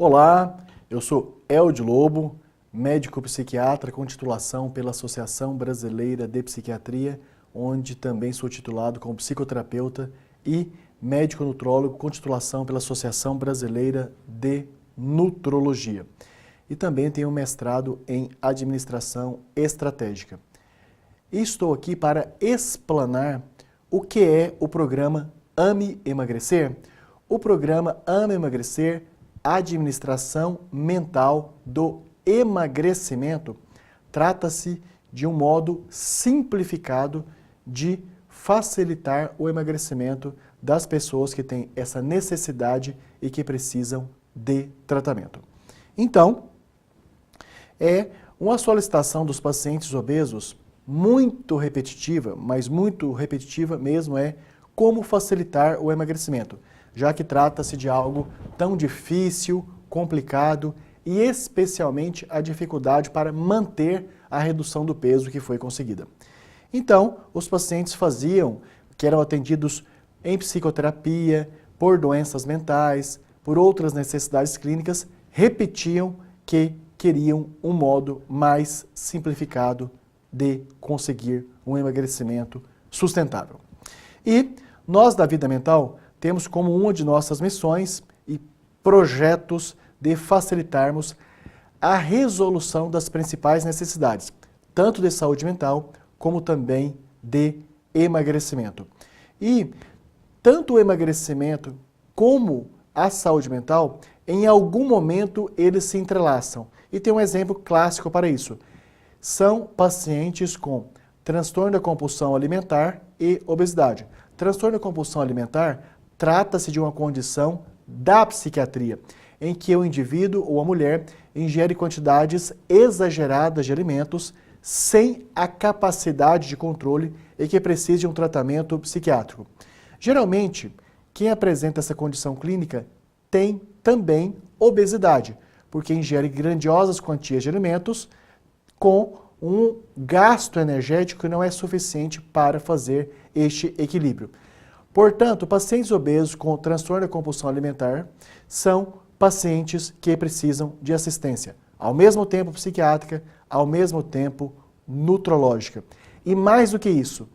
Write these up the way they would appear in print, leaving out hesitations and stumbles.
Olá, eu sou Eldio Lobo, médico psiquiatra com titulação pela Associação Brasileira de Psiquiatria, onde também sou titulado como psicoterapeuta e médico nutrólogo com titulação pela Associação Brasileira de Nutrologia. E também tenho mestrado em Administração Estratégica. E estou aqui para explanar o que é o programa AME Emagrecer. O programa AME Emagrecer, Administração Mental do Emagrecimento, trata-se de um modo simplificado de facilitar o emagrecimento das pessoas que têm essa necessidade e que precisam de tratamento. Então, é uma solicitação dos pacientes obesos muito repetitiva, mas muito repetitiva mesmo, é como facilitar o emagrecimento, já que trata-se de algo tão difícil, complicado e especialmente a dificuldade para manter a redução do peso que foi conseguida. Então, os pacientes que eram atendidos em psicoterapia, por doenças mentais, por outras necessidades clínicas, repetiam que queriam um modo mais simplificado de conseguir um emagrecimento sustentável. E nós da Vida Mental temos como uma de nossas missões e projetos de facilitarmos a resolução das principais necessidades, tanto de saúde mental como também de emagrecimento. E tanto o emagrecimento como a saúde mental, em algum momento eles se entrelaçam. E tem um exemplo clássico para isso. São pacientes com transtorno da compulsão alimentar e obesidade. Transtorno da compulsão alimentar trata-se de uma condição da psiquiatria, em que o indivíduo ou a mulher ingere quantidades exageradas de alimentos sem a capacidade de controle e que precisa de um tratamento psiquiátrico. Geralmente, quem apresenta essa condição clínica tem também obesidade, porque ingere grandiosas quantias de alimentos com um gasto energético que não é suficiente para fazer este equilíbrio. Portanto, pacientes obesos com transtorno da compulsão alimentar são pacientes que precisam de assistência, ao mesmo tempo psiquiátrica, ao mesmo tempo nutrológica. E mais do que isso,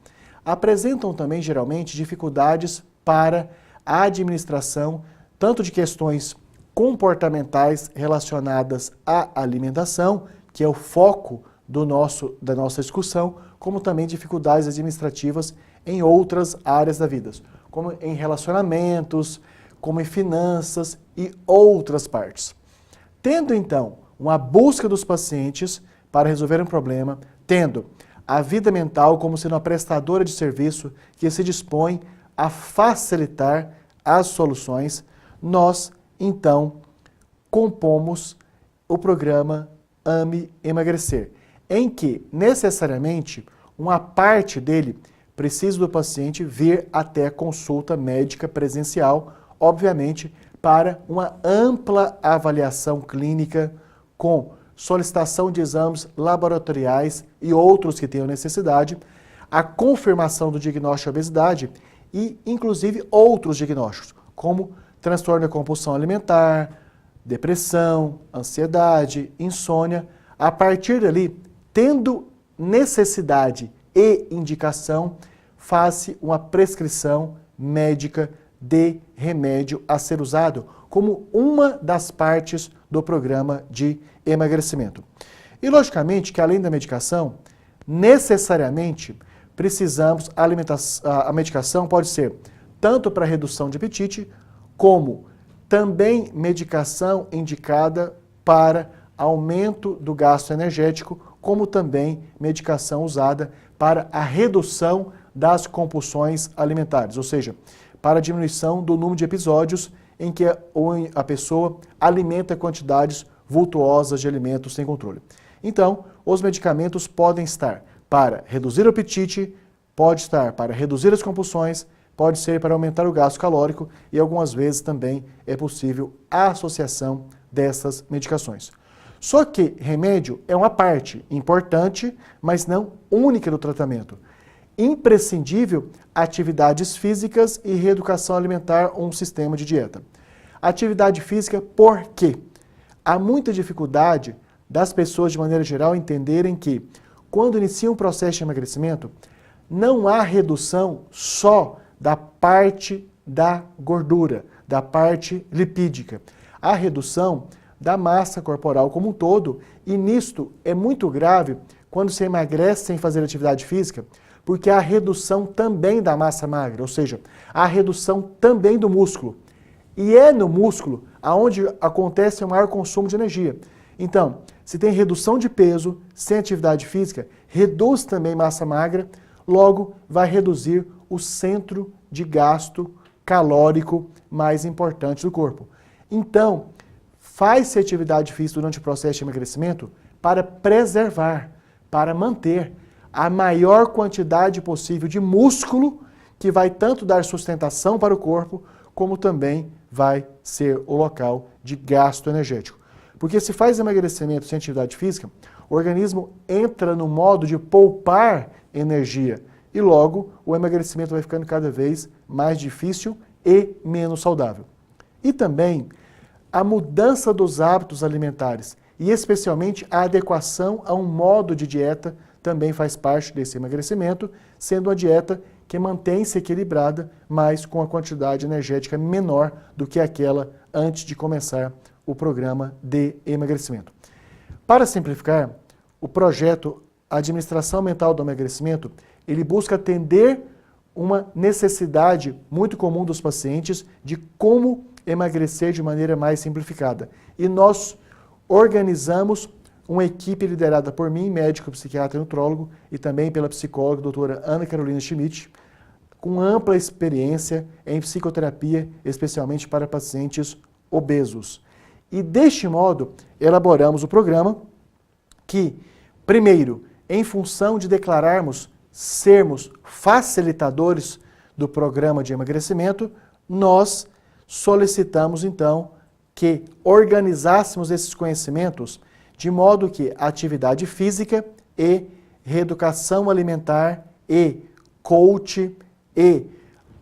apresentam também geralmente dificuldades para a administração tanto de questões comportamentais relacionadas à alimentação, que é o foco da nossa discussão, como também dificuldades administrativas em outras áreas da vida, como em relacionamentos, como em finanças e outras partes. Tendo então uma busca dos pacientes para resolver um problema, tendo a Vida Mental como sendo uma prestadora de serviço que se dispõe a facilitar as soluções, nós então compomos o programa AME Emagrecer, em que necessariamente uma parte dele precisa do paciente vir até a consulta médica presencial, obviamente para uma ampla avaliação clínica com solicitação de exames laboratoriais e outros que tenham necessidade, a confirmação do diagnóstico de obesidade e inclusive outros diagnósticos, como transtorno da compulsão alimentar, depressão, ansiedade, insônia. A partir dali, tendo necessidade e indicação, faz-se uma prescrição médica de remédio a ser usado como uma das partes do programa de emagrecimento. E logicamente que além da medicação, necessariamente precisamos, a medicação pode ser tanto para redução de apetite, como também medicação indicada para aumento do gasto energético, como também medicação usada para a redução das compulsões alimentares, ou seja, para a diminuição do número de episódios em que a pessoa alimenta quantidades vultuosas de alimentos sem controle. Então, os medicamentos podem estar para reduzir o apetite, pode estar para reduzir as compulsões, pode ser para aumentar o gasto calórico e algumas vezes também é possível a associação dessas medicações. Só que remédio é uma parte importante, mas não única do tratamento. Imprescindível atividades físicas e reeducação alimentar, um sistema de dieta. Atividade física por quê? há muita dificuldade das pessoas, de maneira geral, entenderem que, quando iniciam um processo de emagrecimento, não há redução só da parte da gordura, da parte lipídica. Há redução da massa corporal como um todo, e nisto é muito grave quando se emagrece sem fazer atividade física, porque há redução também da massa magra, ou seja, há redução também do músculo. E é no músculo aonde acontece o maior consumo de energia. Então, se tem redução de peso sem atividade física, reduz também massa magra, logo vai reduzir o centro de gasto calórico mais importante do corpo. Então, faz-se atividade física durante o processo de emagrecimento para preservar, para manter a maior quantidade possível de músculo que vai tanto dar sustentação para o corpo, como também vai ser o local de gasto energético. Porque se faz emagrecimento sem atividade física, o organismo entra no modo de poupar energia e logo o emagrecimento vai ficando cada vez mais difícil e menos saudável. E também a mudança dos hábitos alimentares e especialmente a adequação a um modo de dieta também faz parte desse emagrecimento, sendo uma dieta que mantém-se equilibrada, mas com a quantidade energética menor do que aquela antes de começar o programa de emagrecimento. Para simplificar, o projeto Administração Mental do Emagrecimento, ele busca atender uma necessidade muito comum dos pacientes de como emagrecer de maneira mais simplificada. E nós organizamos uma equipe liderada por mim, médico, psiquiatra e nutrólogo, e também pela psicóloga doutora Ana Carolina Schmidt, com ampla experiência em psicoterapia, especialmente para pacientes obesos. E deste modo, elaboramos o programa que, primeiro, em função de declararmos sermos facilitadores do programa de emagrecimento, nós solicitamos então que organizássemos esses conhecimentos de modo que a atividade física e reeducação alimentar e coach e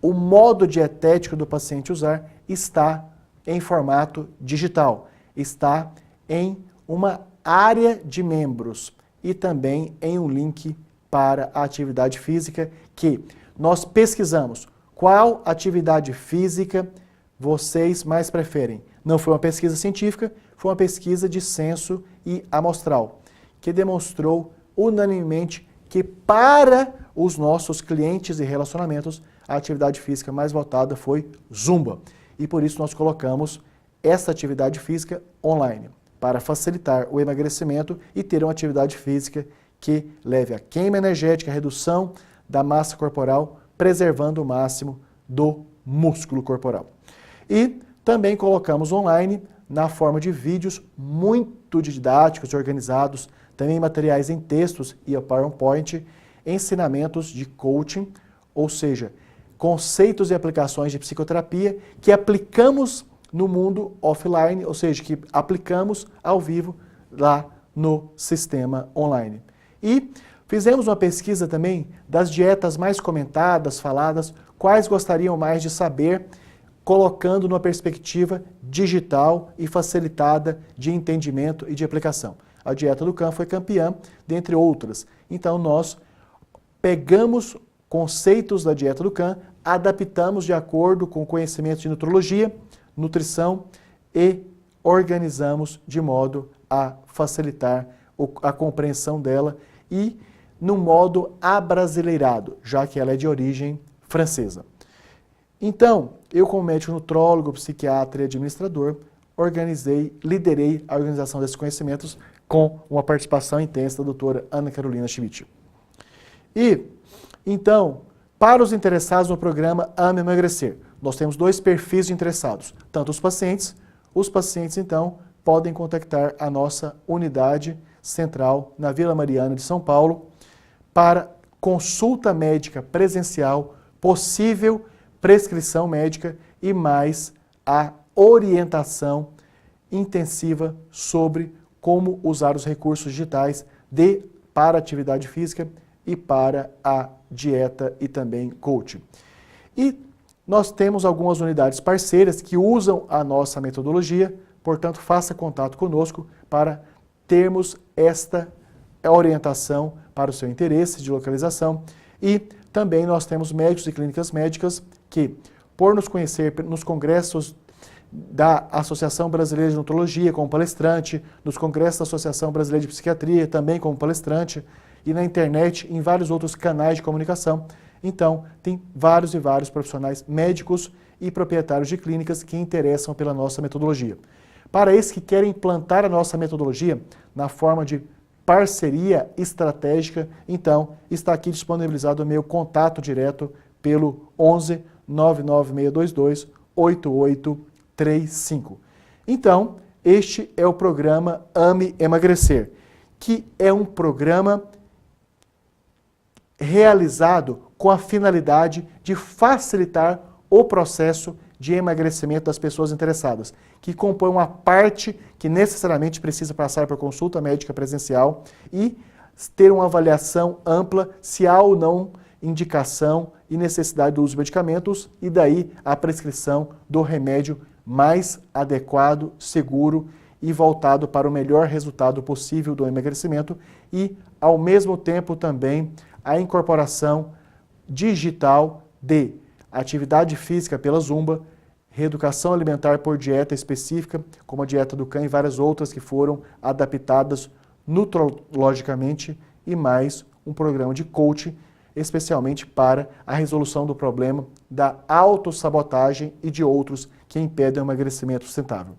o modo dietético do paciente usar está em formato digital, está em uma área de membros e também em um link para a atividade física que nós pesquisamos qual atividade física vocês mais preferem. Não foi uma pesquisa científica, foi uma pesquisa de censo e amostral, que demonstrou unanimemente que para os nossos clientes e relacionamentos, a atividade física mais votada foi Zumba. E por isso nós colocamos essa atividade física online, para facilitar o emagrecimento e ter uma atividade física que leve a queima energética, a redução da massa corporal, preservando o máximo do músculo corporal. E também colocamos online, na forma de vídeos muito didáticos e organizados, também materiais em textos e a PowerPoint, ensinamentos de coaching, ou seja, conceitos e aplicações de psicoterapia que aplicamos no mundo offline, ou seja, que aplicamos ao vivo lá no sistema online. E fizemos uma pesquisa também das dietas mais comentadas, faladas, quais gostariam mais de saber, colocando numa perspectiva digital e facilitada de entendimento e de aplicação. A dieta do Khan foi campeã, dentre outras. Então nós pegamos conceitos da dieta do Khan, adaptamos de acordo com conhecimentos de nutrologia, nutrição e organizamos de modo a facilitar a compreensão dela e no modo abrasileirado, já que ela é de origem francesa. Então, eu como médico nutrólogo, psiquiatra e administrador, liderei a organização desses conhecimentos com uma participação intensa da doutora Ana Carolina Schmidt. E, então, para os interessados no programa Ame Emagrecer, nós temos 2 perfis de interessados, tanto os pacientes então podem contactar a nossa unidade central na Vila Mariana de São Paulo para consulta médica presencial, possível prescrição médica e mais a orientação intensiva sobre como usar os recursos digitais para a atividade física e para a dieta e também coaching. E nós temos algumas unidades parceiras que usam a nossa metodologia, portanto, faça contato conosco para termos esta orientação para o seu interesse de localização. E também nós temos médicos e clínicas médicas que, por nos conhecer nos congressos da Associação Brasileira de Odontologia como palestrante, nos congressos da Associação Brasileira de Psiquiatria também como palestrante, e na internet, em vários outros canais de comunicação. Então, tem vários e vários profissionais médicos e proprietários de clínicas que interessam pela nossa metodologia. Para esses que querem implantar a nossa metodologia na forma de parceria estratégica, então está aqui disponibilizado o meu contato direto pelo 11 99622 8835. Então, este é o programa Ame Emagrecer, que é um programa realizado com a finalidade de facilitar o processo de emagrecimento das pessoas interessadas, que compõe uma parte que necessariamente precisa passar por consulta médica presencial e ter uma avaliação ampla se há ou não indicação e necessidade do uso de medicamentos, e daí a prescrição do remédio mais adequado, seguro e voltado para o melhor resultado possível do emagrecimento, e ao mesmo tempo também a incorporação digital de atividade física pela Zumba, reeducação alimentar por dieta específica, como a dieta do Can e várias outras que foram adaptadas nutrologicamente, e mais um programa de coaching, especialmente para a resolução do problema da autossabotagem e de outros que impedem o emagrecimento sustentável.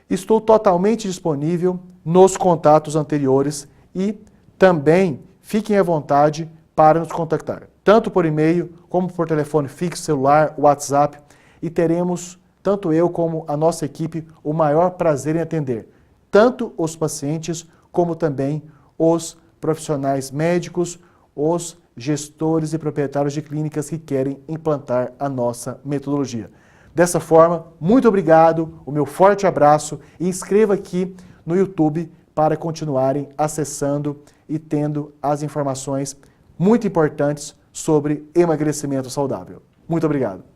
Estou totalmente disponível nos contatos anteriores e também fiquem à vontade para nos contactar, tanto por e-mail como por telefone fixo, celular, WhatsApp, e teremos, tanto eu como a nossa equipe, o maior prazer em atender, tanto os pacientes como também os profissionais médicos, os gestores e proprietários de clínicas que querem implantar a nossa metodologia. Dessa forma, muito obrigado, o meu forte abraço, e inscreva aqui no YouTube para continuarem acessando e tendo as informações muito importantes sobre emagrecimento saudável. Muito obrigado.